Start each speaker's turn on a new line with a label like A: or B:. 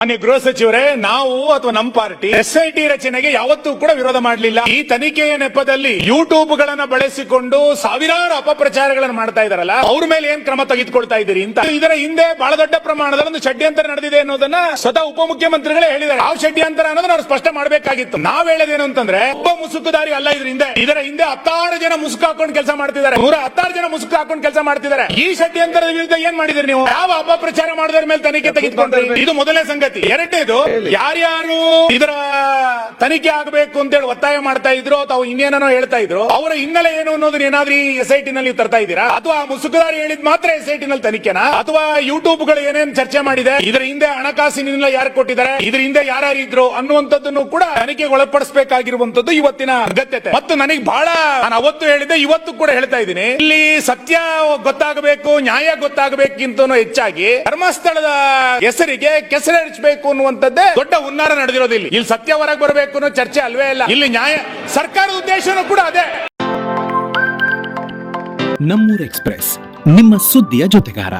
A: ಮಾನ್ಯ ಗೃಹ ಸಚಿವರೇ, ನಾವು ಅಥವಾ ನಮ್ಮ ಪಾರ್ಟಿ ಎಸ್ಐಟಿ ರಚನೆಗೆ ಯಾವತ್ತೂ ಕೂಡ ವಿರೋಧ ಮಾಡಲಿಲ್ಲ. ಈ ತನಿಖೆಯ ನೆಪದಲ್ಲಿ ಯೂಟ್ಯೂಬ್ ಗಳನ್ನ ಬಳಸಿಕೊಂಡು ಸಾವಿರಾರು ಅಪಪ್ರಚಾರಗಳನ್ನು ಮಾಡ್ತಾ ಇದಾರಲ್ಲ, ಅವ್ರ ಮೇಲೆ ಏನ್ ಕ್ರಮ ತೆಗೆದುಕೊಳ್ತಾ ಇದ್ದೀರಿ ಅಂತ. ಇದರ ಹಿಂದೆ ಬಹಳ ದೊಡ್ಡ ಪ್ರಮಾಣದ ಒಂದು ಷಡ್ಯಂತರ ನಡೆದಿದೆ ಅನ್ನೋದನ್ನ ಸ್ವತಃ ಉಪಮುಖ್ಯಮಂತ್ರಿಗಳೇ ಹೇಳಿದ್ದಾರೆ. ಯಾವ ಷಡ್ಯಂತರ ಅನ್ನೋದನ್ನ ಅವ್ರು ಸ್ಪಷ್ಟ ಮಾಡಬೇಕಾಗಿತ್ತು. ನಾವ್ ಹೇಳೋದೇನು ಅಂತಂದ್ರೆ, ಒಬ್ಬ ಮುಸುಕುದಾರಿ ಅಲ್ಲ ಇದರ ಹಿಂದೆ 16 ಜನ ಮುಸುಕು ಹಾಕೊಂಡು ಕೆಲಸ ಮಾಡ್ತಿದ್ದಾರೆ. 116 ಜನ ಮುಸುಕು ಹಾಕೊಂಡು ಕೆಲಸ ಮಾಡ್ತಿದ್ದಾರೆ. ಈ ಷಡ್ಯಂತರದ ವಿರುದ್ಧ ಏನ್ ಮಾಡಿದ್ರಿ ನೀವು? ಯಾವ ಅಪಪ್ರಚಾರ ಮಾಡಿದ್ರ ಮೇಲೆ ತನಿಖೆ ತೆಗೆದುಕೊಂಡ್ರಿ? ಇದು ಮೊದಲನೇ ಸಂಗತಿ. ಎರಡನೇದು, ಯಾರ್ಯಾರು ಇದರ ತನಿಖೆ ಆಗಬೇಕು ಅಂತ ಹೇಳಿ ಒತ್ತಾಯ ಮಾಡ್ತಾ ಇದ್ರು ಅಥವಾ ಇನ್ನೇನೋ ಹೇಳ್ತಾ ಇದ್ರು, ಅವರ ಹಿನ್ನೆಲೆ ಏನು ಅನ್ನೋದನ್ನ ಏನಾದ್ರೂ ಎಸ್ಐಟಿ ನಲ್ಲಿ ತರ್ತಾ ಇದ್ದೀರಾ? ಅಥವಾ ಮುಸುಕುದಾರಿ ಹೇಳಿದ್ ಮಾತ್ರ ಎಸ್ಐಟಿ ನಲ್ಲಿ ತನಿಖೆನಾ? ಅಥವಾ ಯೂಟ್ಯೂಬ್ ಗಳು ಏನೇನ್ ಚರ್ಚೆ ಮಾಡಿದೆ, ಇದರ ಹಿಂದೆ ಹಣಕಾಸಿನ ಯಾರು ಕೊಟ್ಟಿದ್ದಾರೆ, ಇದರ ಹಿಂದೆ ಯಾರ್ಯಾರು ಇದ್ರು ಅನ್ನುವಂಥದ್ದನ್ನು ಕೂಡ ತನಿಖೆಗೆ ಒಳಪಡಿಸಬೇಕಾಗಿರುವಂತದ್ದು ಇವತ್ತಿನ ಅಗತ್ಯತೆ. ಮತ್ತು ನನಗೆ ಬಹಳ, ನಾನು ಅವತ್ತು ಹೇಳಿದ್ದೆ, ಇವತ್ತು ಕೂಡ ಹೇಳ್ತಾ ಇದ್ದೀನಿ, ಇಲ್ಲಿ ಸತ್ಯ ಗೊತ್ತಾಗಬೇಕು, ನ್ಯಾಯ ಗೊತ್ತಾಗಬೇಕಿಂತ ಹೆಚ್ಚಾಗಿ ಧರ್ಮಸ್ಥಳದ ಹೆಸರಿಗೆ ಕೆಸರೆರಚಬೇಕು ಅನ್ನುವಂಥದ್ದೇ ದೊಡ್ಡ ಹುನ್ನಾರ ನಡೆದಿರೋದು. ಇಲ್ಲಿ ಸತ್ಯ ಹೊರಗೆ ಬರಬೇಕು ಅನ್ನೋ ಚರ್ಚೆ ಅಲ್ವೇ ಇಲ್ಲ. ಇಲ್ಲಿ ನ್ಯಾಯ, ಸರ್ಕಾರದ ಉದ್ದೇಶನೂ ಕೂಡ ಅದೇ.
B: ನಮ್ಮೂರ್ ಎಕ್ಸ್‌ಪ್ರೆಸ್, ನಿಮ್ಮ ಸುದ್ದಿಯ ಜೊತೆಗಾರ.